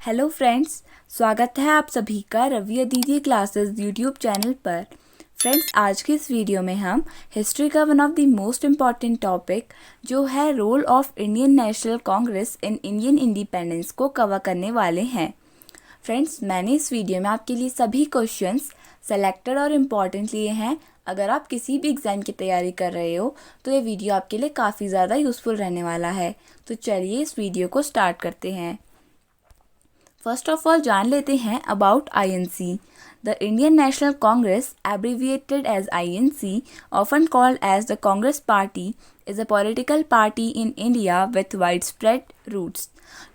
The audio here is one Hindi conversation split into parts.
हेलो फ्रेंड्स, स्वागत है आप सभी का Ravi Aditi classes YouTube channel पर। फ्रेंड्स, आज के इस वीडियो में हम हिस्ट्री का one of the most important topic जो है role of Indian national Congress in Indian independence को कवर करने वाले हैं। फ्रेंड्स, मैंने इस वीडियो में आपके लिए सभी क्वेश्चंस सेलेक्टेड और इम्पॉर्टेंट लिए हैं। अगर आप किसी भी एग्ज़ाम की तैयारी कर रहे हो तो ये वीडियो आपके लिए काफ़ी ज़्यादा यूज़फुल रहने वाला है। तो चलिए इस वीडियो को स्टार्ट करते हैं। फर्स्ट ऑफ ऑल जान लेते हैं about INC. The Indian national Congress, abbreviated as INC, often called as the Congress Party, is a political party in India with widespread roots.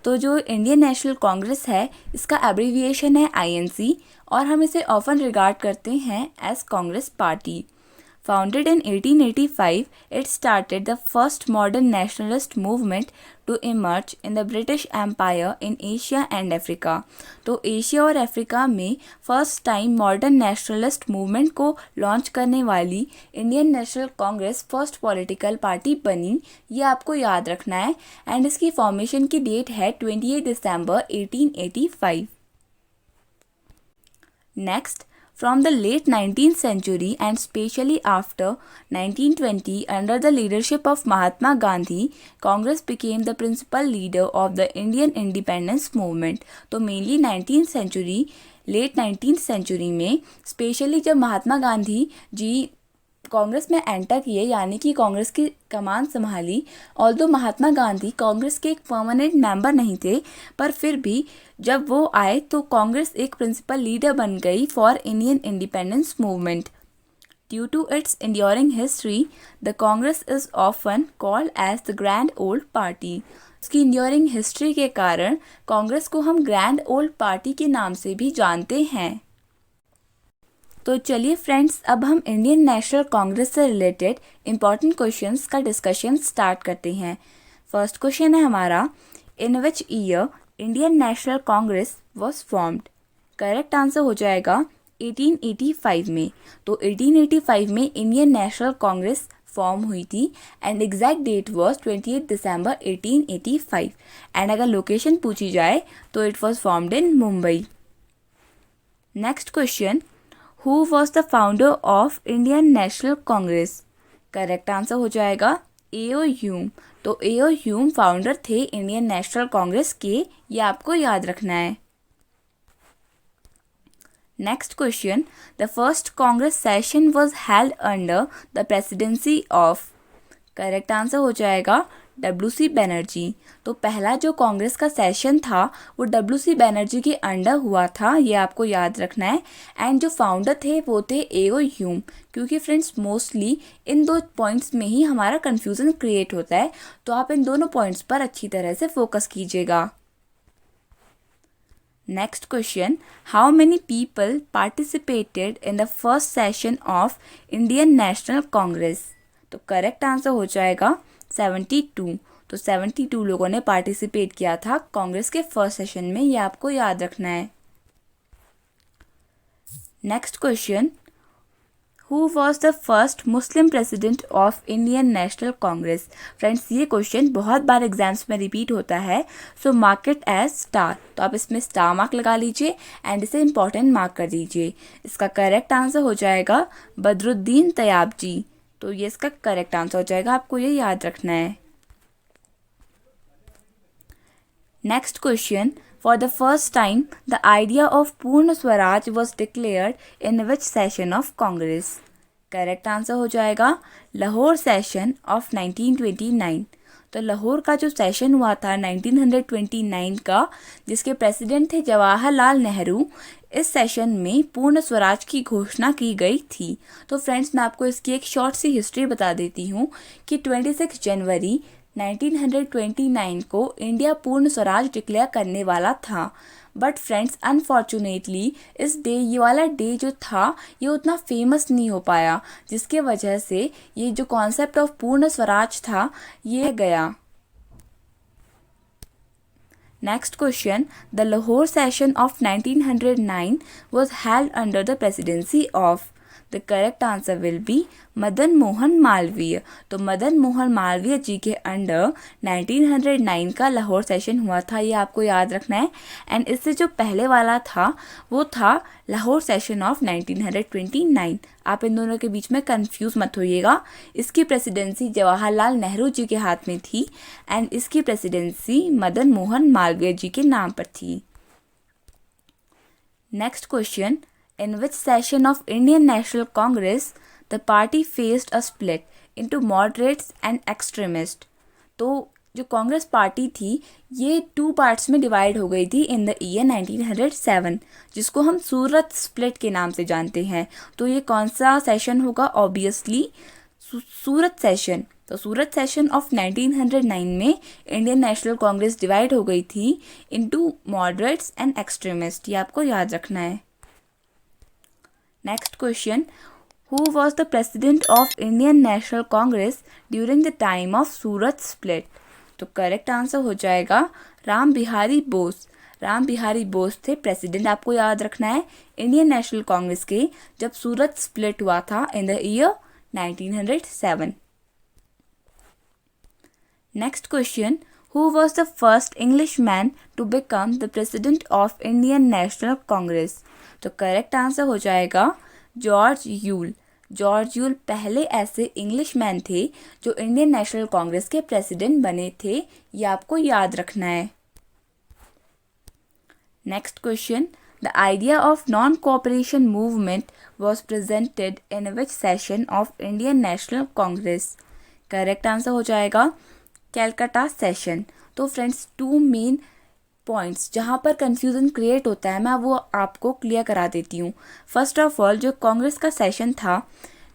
तो जो इंडियन नेशनल कांग्रेस है इसका एब्रीविएशन है INC और हम इसे ऑफन रिगार्ड करते हैं as Congress party. Founded in 1885, it started the first modern nationalist movement to emerge in the British Empire in Asia and Africa. तो एशिया और अफ्रीका में first time modern nationalist movement को लॉन्च करने वाली Indian national Congress first political party बनी, ये आपको याद रखना है। एंड इसकी फॉर्मेशन की डेट है 28 December 1885। Next, from the late 19th century and especially after 1920, under the leadership of Mahatma Gandhi, Congress became the principal leader of the Indian independence movement. तो mainly 19th century, late 19th century में स्पेशली जब महात्मा गांधी जी कांग्रेस में एंटर किए, यानी कि कांग्रेस की कमान संभाली। ऑल्दो महात्मा गांधी कांग्रेस के एक परमानेंट मेंबर नहीं थे, पर फिर भी जब वो आए तो कांग्रेस एक प्रिंसिपल लीडर बन गई for Indian independence movement. Due to its enduring history, the Congress is often called as the grand old party. इसकी enduring हिस्ट्री के कारण कांग्रेस को हम ग्रैंड ओल्ड पार्टी के नाम से भी जानते हैं। तो चलिए फ्रेंड्स, अब हम इंडियन नेशनल कांग्रेस से रिलेटेड इंपॉर्टेंट क्वेश्चंस का डिस्कशन स्टार्ट करते हैं। फर्स्ट क्वेश्चन है हमारा, in which year Indian national Congress was formed. Correct answer हो जाएगा 1885 में। तो 1885 में इंडियन नेशनल कांग्रेस फॉर्म हुई थी and exact date was 28 December 1885। And अगर लोकेशन पूछी जाए तो it was formed in Mumbai. Next question, Who was the founder of Indian National Congress? Correct answer हो जाएगा A.O. ह्यूम। तो A.O. ह्यूम फाउंडर थे इंडियन नेशनल कांग्रेस के, ये आपको याद रखना है। Next question, the first Congress session was held under the presidency of. Correct answer हो जाएगा WC बनर्जी। तो पहला जो कांग्रेस का सेशन था वो WC बनर्जी के अंडर हुआ था, ये आपको याद रखना है। एंड जो फाउंडर थे वो थे A.O. ह्यूम। क्योंकि फ्रेंड्स मोस्टली इन दो पॉइंट्स में ही हमारा कंफ्यूजन क्रिएट होता है, तो आप इन दोनों पॉइंट्स पर अच्छी तरह से फोकस कीजिएगा। Next question, how many people participated in the first session of Indian national Congress. तो करेक्ट आंसर हो जाएगा 72। तो 72 लोगों ने पार्टिसिपेट किया था कांग्रेस के फर्स्ट सेशन में, ये आपको याद रखना है। Next question, who was the first Muslim president of Indian national Congress. Friends, ये क्वेश्चन बहुत बार एग्जाम्स में रिपीट होता है, सो मार्क इट एज स्टार। तो आप इसमें स्टार मार्क लगा लीजिए एंड इसे इंपॉर्टेंट मार्क कर दीजिए। इसका करेक्ट आंसर हो जाएगा बदरुद्दीन तयाबजी। तो ये इसका करेक्ट आंसर हो जाएगा, आपको ये याद रखना है। Next question, for the first time the idea of Purna Swaraj was declared in which session of Congress. Correct answer हो जाएगा लाहौर सेशन ऑफ 1929। तो लाहौर का जो सेशन हुआ था 1929 का, जिसके प्रेसिडेंट थे जवाहरलाल नेहरू, इस सेशन में पूर्ण स्वराज की घोषणा की गई थी। तो फ्रेंड्स, मैं आपको इसकी एक शॉर्ट सी हिस्ट्री बता देती हूँ कि 26 जनवरी 1929 को इंडिया पूर्ण स्वराज डिक्लेयर करने वाला था। बट फ्रेंड्स, अनफॉर्चुनेटली इस डे, ये वाला डे जो था ये उतना फेमस नहीं हो पाया, जिसके वजह से ये जो कॉन्सेप्ट ऑफ पूर्ण स्वराज था ये गया। Next question, the Lahore session of 1909 was held under the presidency of। The correct answer will B Madan Mohan Malviya. तो मदन मोहन मालवीय जी के अंडर 1909 का लाहौर सेशन हुआ था, ये आपको याद रखना है। एंड इससे जो पहले वाला था वो था लाहौर सेशन ऑफ 1929। आप इन दोनों के बीच में कंफ्यूज मत होइएगा। इसकी प्रेसिडेंसी जवाहरलाल नेहरू जी के हाथ में थी एंड इसकी प्रेसिडेंसी मदन मोहन मालवीय जी के नाम पर थी। Next question, in which session of Indian National Congress the party faced a split into moderates and extremists? तो जो कांग्रेस पार्टी थी ये 2 पार्ट्स में डिवाइड हो गई थी इन द ईयर 1907, जिसको हम सूरत स्प्लिट के नाम से जानते हैं। तो ये कौन सा सेशन होगा? ऑब्वियसली सूरत सेशन। तो सूरत सेशन ऑफ 1909 में इंडियन नेशनल कांग्रेस डिवाइड हो गई थी इनटू मॉडरेट्स एंड एक्सट्रीमिस्ट, ये आपको याद रखना है। Next question, who was the president of Indian National Congress during the time of Surat split? तो करेक्ट आंसर हो जाएगा राम बिहारी बोस। राम बिहारी बोस थे प्रेसिडेंट, आपको याद रखना है इंडियन नेशनल कांग्रेस के जब सूरत स्प्लिट हुआ था इन the year 1907। Next question, who was the first Englishman to become the president of Indian National Congress? तो करेक्ट आंसर हो जाएगा जॉर्ज यूल। जॉर्ज यूल पहले ऐसे इंग्लिशमैन थे जो इंडियन नेशनल कांग्रेस के प्रेसिडेंट बने थे, ये आपको याद रखना है। Next question, the idea of non cooperation movement was presented in which session of Indian national Congress? Correct answer हो जाएगा कैलकाटा सेशन। तो फ्रेंड्स 2 मेन पॉइंट्स जहाँ पर कंफ्यूजन क्रिएट होता है मैं वो आपको क्लियर करा देती हूँ। फर्स्ट ऑफ ऑल जो कांग्रेस का सेशन था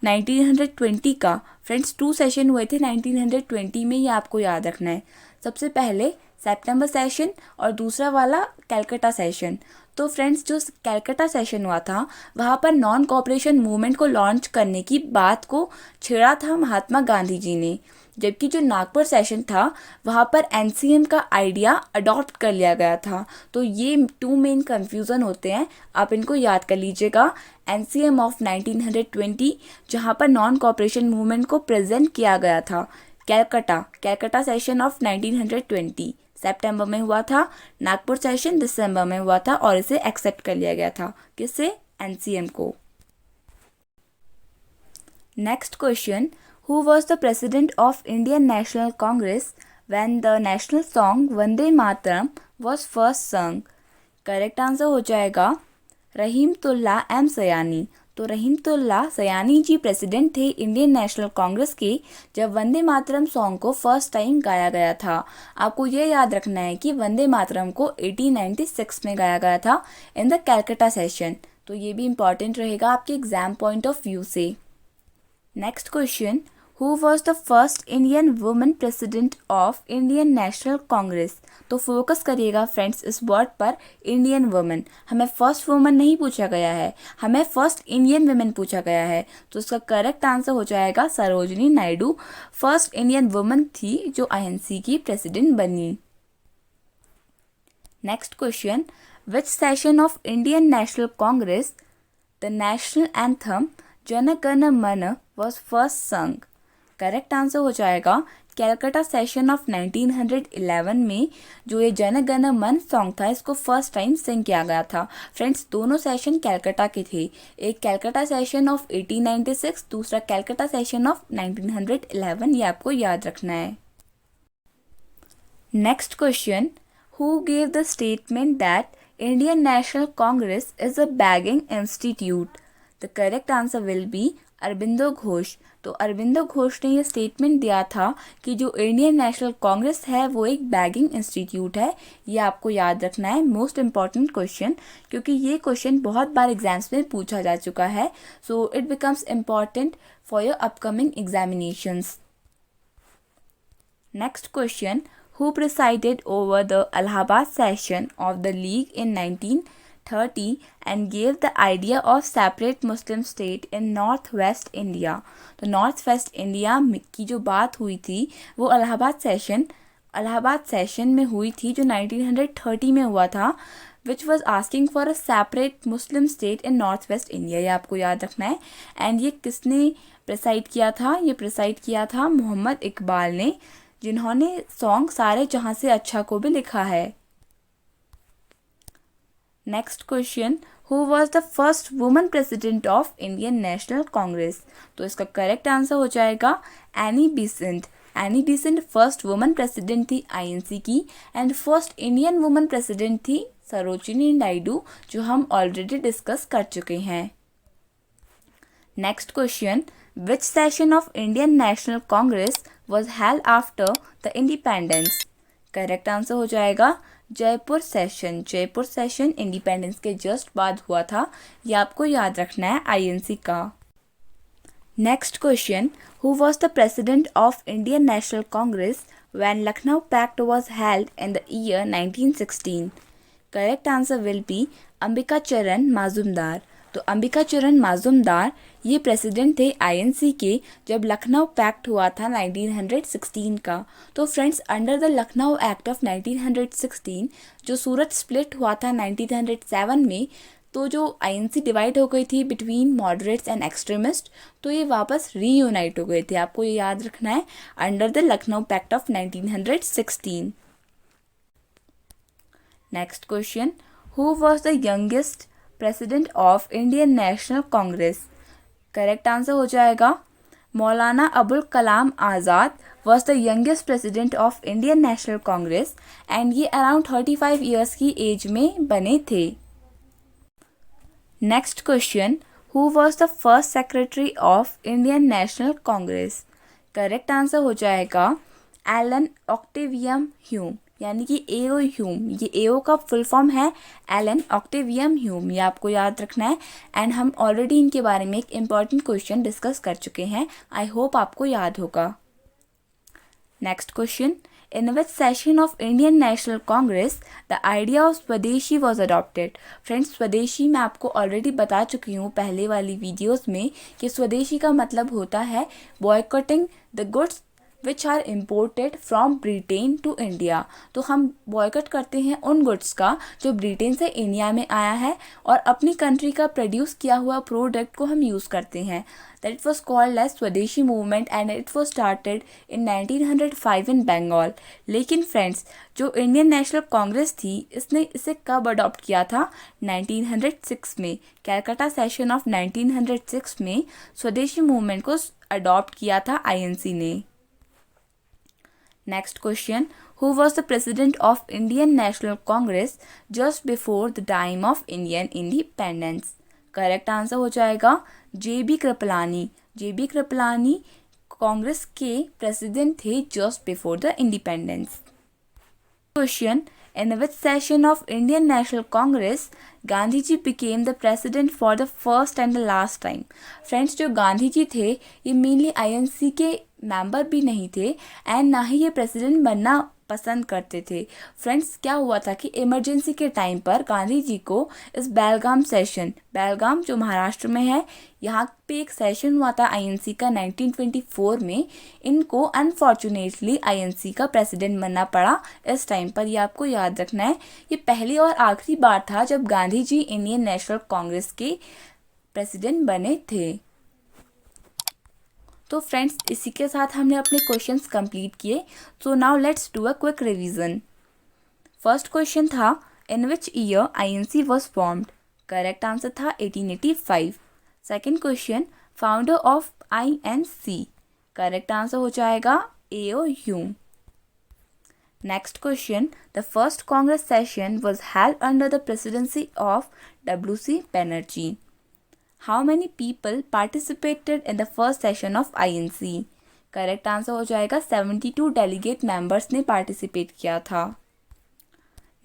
1920 का, फ्रेंड्स 2 सेशन हुए थे 1920 में, ये आपको याद रखना है। सबसे पहले सितंबर सेशन और दूसरा वाला कैलकाटा सेशन। तो फ्रेंड्स जो कैलकाटा सेशन हुआ था वहाँ पर नॉन कोऑपरेशन मूवमेंट को लॉन्च करने की बात को छेड़ा था महात्मा गांधी जी ने, जबकि जो नागपुर सेशन था वहाँ पर एनसीएम का आइडिया अडॉप्ट कर लिया गया था। तो ये 2 मेन कंफ्यूजन होते हैं, आप इनको याद कर लीजिएगा। एनसीएम ऑफ 1920 जहाँ पर नॉन कोऑपरेशन मूवमेंट को प्रेजेंट किया गया था, कैलकाटा सेशन ऑफ 1920 सितंबर में हुआ था, नागपुर सेशन दिसंबर में हुआ था और इसे एक्सेप्ट कर लिया गया था, किससे? एनसीएम को। Next question, who was the president of Indian National Congress when the national song Vande Mataram was first sung? Correct answer हो जाएगा रहीमतुल्ला एम सयानी। तो रहीमतुल्ला सयानी जी प्रेसिडेंट थे इंडियन नेशनल कांग्रेस के जब वंदे मातरम सॉन्ग को फर्स्ट टाइम गाया गया था। आपको ये याद रखना है कि वंदे मातरम को 1896 में गाया गया था इन द कैलकाटा सेशन। तो ये भी इम्पॉर्टेंट रहेगा आपके एग्जाम पॉइंट ऑफ व्यू से। Next question, Who was the first Indian woman president of Indian National Congress? तो फोकस करिएगा फ्रेंड्स इस वर्ड पर, इंडियन वुमेन। हमें फर्स्ट वुमेन नहीं पूछा गया है, हमें फर्स्ट इंडियन वुमेन पूछा गया है। तो इसका करेक्ट आंसर हो जाएगा Sarojini Naidu. First Indian women थी जो आईएनसी की प्रेसिडेंट बनी। Next question, which session of Indian national Congress the national anthem Jana Gana मन वॉज फर्स्ट संग? करेक्ट आंसर हो जाएगा कैलकाटा सेशन ऑफ 1911 में जो ये जन गण मन सॉन्ग था इसको फर्स्ट टाइम सिंग किया गया था। फ्रेंड्स दोनों सेशन कैलकाटा के थे, एक कैलकाटा सेशन ऑफ 1896, दूसरा कैलकाटा सेशन ऑफ 1911, ये आपको याद रखना है। Next question, who gave the statement that Indian national Congress is a begging institute? The correct answer will B Aurobindo Ghosh. तो अरबिंदो घोष ने ये स्टेटमेंट दिया था कि जो इंडियन नेशनल कांग्रेस है वो एक बैगिंग इंस्टीट्यूट है, ये आपको याद रखना है। मोस्ट इम्पॉर्टेंट क्वेश्चन, क्योंकि ये क्वेश्चन बहुत बार एग्जाम्स में पूछा जा चुका है, so it becomes important for your upcoming examinations. Next question, who presided over the Allahabad session of the League in 1930 and gave the idea of separate Muslim state in Northwest India? तो नॉर्थ वेस्ट इंडिया की जो बात हुई थी वो इलाहाबाद सेशन में हुई थी जो 1930 में हुआ था, which was asking for a separate Muslim state in north west India. ये आपको याद रखना है। एंड ये किसने प्रिसाइड किया था? ये प्रिसाइड किया था मोहम्मद इकबाल ने, जिन्होंने सॉन्ग सारे जहाँ से अच्छा को भी लिखा है। Next question, who was the first woman president of Indian national Congress? तो इसका करेक्ट आंसर हो जाएगा Annie Besant. Annie Besant first woman president थी आईएनसी की, and first Indian woman president थी सरोजिनी नायडू, जो हम ऑलरेडी डिस्कस कर चुके हैं। Next question, which session of Indian national Congress was held after the independence? Correct answer हो जाएगा Jaipur session. Jaipur session independence के जस्ट बाद हुआ था। ये आपको याद रखना है आईएनसी का। Next question, who was the president of Indian national Congress when Lucknow pact was held in the year 1916? Correct answer will be Ambika Charan Majumdar. तो अंबिका चरण माजुमदार ये प्रेसिडेंट थे आईएनसी के जब लखनऊ पैक्ट हुआ था 1916 का। तो friends, under the Lucknow act of 1916 जो सूरत स्प्लिट हुआ था 1907 में, तो जो आईएनसी डिवाइड हो गई थी बिटवीन मॉडरेट्स एंड एक्सट्रीमिस्ट, तो ये वापस रीयूनाइट हो गए थे। आपको ये याद रखना है, under the Lucknow pact of 1916। Next question, who was the youngest president of Indian national Congress? Correct answer हो जाएगा Maulana Abul Kalam Azad was the youngest president of Indian national Congress, and ये अराउंड 35 ईयर्स की एज में बने थे। Next question, who was the first secretary of Indian national Congress? Correct answer हो जाएगा एलन ऑक्टेवियम ह्यूम, यानी कि एओ ह्यूम। ये एओ का फुल फॉर्म है एलन ऑक्टेवियम ह्यूम। ये आपको याद रखना है। एंड हम ऑलरेडी इनके बारे में एक इम्पॉर्टेंट क्वेश्चन डिस्कस कर चुके हैं। आई होप आपको याद होगा। Next question, in which session of Indian national Congress the idea of स्वदेशी वॉज अडॉप्टेड? फ्रेंड्स, स्वदेशी मैं आपको ऑलरेडी बता चुकी हूँ पहले वाली वीडियोस में कि स्वदेशी का मतलब होता है boycotting the goods which are imported from Britain to India. तो हम बॉयकॉट करते हैं उन गुड्स का जो ब्रिटेन से इंडिया में आया है, और अपनी कंट्री का प्रोड्यूस किया हुआ प्रोडक्ट को हम यूज़ करते हैं। दैट वॉज कॉल्ड एज स्वदेशी movement, and it was started in 1905 इन बंगाल। लेकिन फ्रेंड्स, जो इंडियन नेशनल कांग्रेस थी इसने इसे कब अडॉप्ट किया था? 1906 में। कैलकाटा सेशन ऑफ 1906 में स्वदेशी मूवमेंट को अडॉप्ट किया था आईएनसी ने। Next question, who was the president of Indian National Congress just before the time of Indian independence? Correct answer हो जाएगा जेबी कृपलानी। जेबी कृपलानी कांग्रेस के प्रेसिडेंट थे just before the independence. Question, in which session of Indian National Congress Gandhi ji became the president for the first and the last time? Friends, जो गांधी जी थे ये मेनली आईएनसी के मेंबर भी नहीं थे, एंड ना ही ये प्रेसिडेंट बनना पसंद करते थे। फ्रेंड्स, क्या हुआ था कि इमरजेंसी के टाइम पर गांधी जी को इस बेलगाम सेशन, बेलगाम जो महाराष्ट्र में है, यहाँ पे एक सेशन हुआ था आईएनसी का 1924 में। इनको अनफॉर्चुनेटली आईएनसी का प्रेसिडेंट बनना पड़ा इस टाइम पर। ये आपको याद रखना है। ये पहली और आखिरी बार था जब Gandhi ji Indian national Congress के प्रेसिडेंट बने थे। तो फ्रेंड्स, इसी के साथ हमने अपने क्वेश्चंस कंप्लीट किए। So now let's do a quick revision. First question था, in which year INC was formed? Correct answer था 1885। Second question, founder of INC? Correct answer हो जाएगा AO Hume. Next question, the first Congress session was held under the presidency of WC Banerjee. How many people participated in the first session of INC? Correct answer हो जाएगा 72 डेलीगेट मेंबर्स ने पार्टिसिपेट किया था।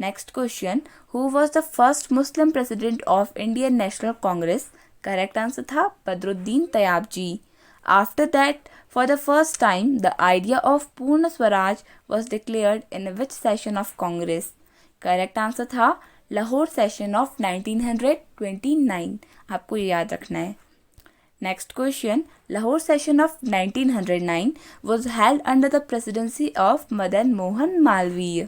Next question, who was the first Muslim president of Indian national Congress? Correct answer था Badruddin Tyabji. After that, for the first time the idea of Purna Swaraj was declared in which session of Congress? Correct answer था लाहौर सेशन ऑफ 1929। आपको ये याद रखना है। Next question, Lahore session of 1909 was held under the presidency of Madan Mohan Malviya.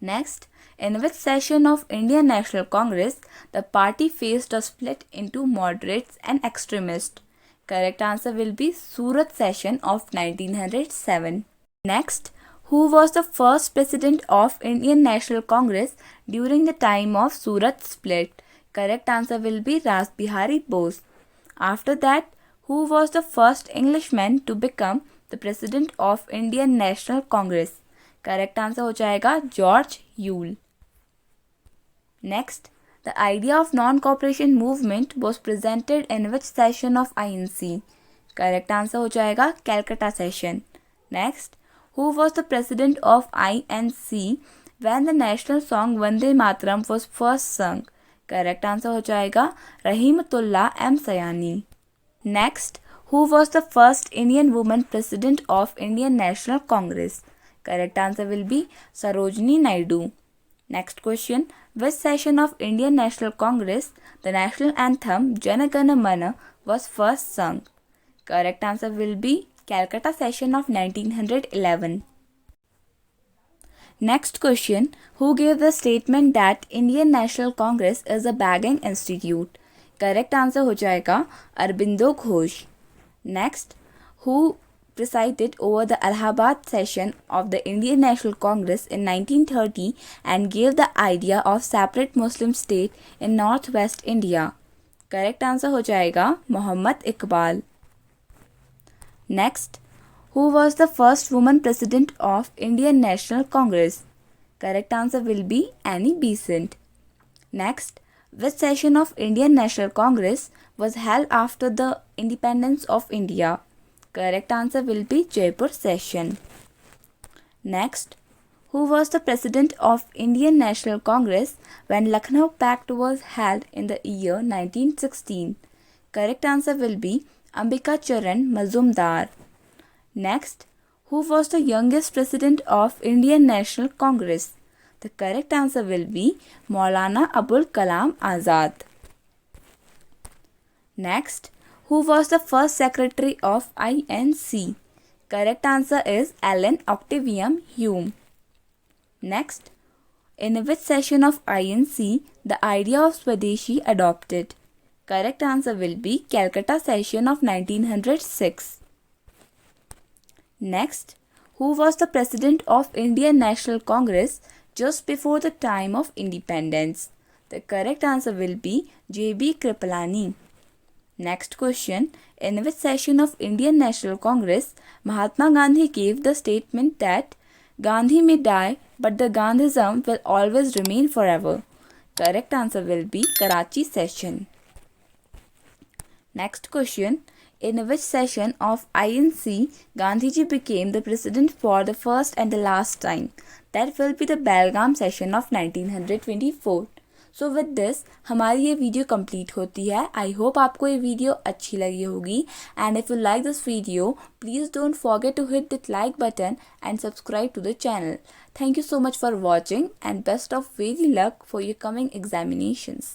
Next, in which session of Indian National Congress the party faced a split into moderates and extremists? Correct answer will be Surat session of 1907. Next, who was the first president of Indian National Congress during the time of Surat split? Correct answer will be Ras Bihari Bose. After that, who was the first Englishman to become the president of Indian National Congress? Correct answer हो जाएगा George Yule. Next, the idea of non-cooperation movement was presented in which session of INC? Correct answer हो जाएगा Calcutta session. Next, who was the president of INC when the national song Vande Mataram was first sung? Correct answer हो जाएगा Rahimatullah M. Sayani. Next, who was the first Indian woman president of Indian National Congress? Correct answer will be Sarojini Naidu. Next question, which session of Indian National Congress the national anthem Jana Gana Mana was first sung? Correct answer will be Calcutta session of 1911. Next question, who gave the statement that Indian National Congress is a begging institute? Correct answer हो जाएगा Arbindo Ghosh. Next, who presided over the Allahabad session of the Indian National Congress in 1930 and gave the idea of separate Muslim state in northwest India? Correct answer हो जाएगा Muhammad Iqbal. Next, who was the first woman president of Indian National Congress? Correct answer will be Annie Besant. Next, which session of Indian National Congress was held after the independence of India? Correct answer will be Jaipur session. Next, who was the president of Indian National Congress when Lucknow Pact was held in the year 1916? Correct answer will be Ambika Charan Mazumdar. Next, who was the youngest president of Indian National Congress? The correct answer will be Maulana Abul Kalam Azad. Next, who was the first secretary of INC? Correct answer is Alan Octavian Hume. Next, in which session of INC the idea of Swadeshi adopted? Correct answer will be Calcutta session of 1906. Next, who was the president of Indian National Congress just before the time of independence? The correct answer will be J.B. Kripalani. Next question, in which session of Indian National Congress Mahatma Gandhi gave the statement that Gandhi may die but the Gandhism will always remain forever? Correct answer will be Karachi session. Next question, in which session of INC Gandhiji became the president for the first and the last time? That will be the Belgaum session of 1924. So with this हमारी ये वीडियो कंप्लीट होती है. आई होप आपको ये वीडियो अच्छी लगी होगी. And if you like this video please don't forget to hit that like button and subscribe to the channel. Thank you so much for watching and best of very luck for your coming examinations.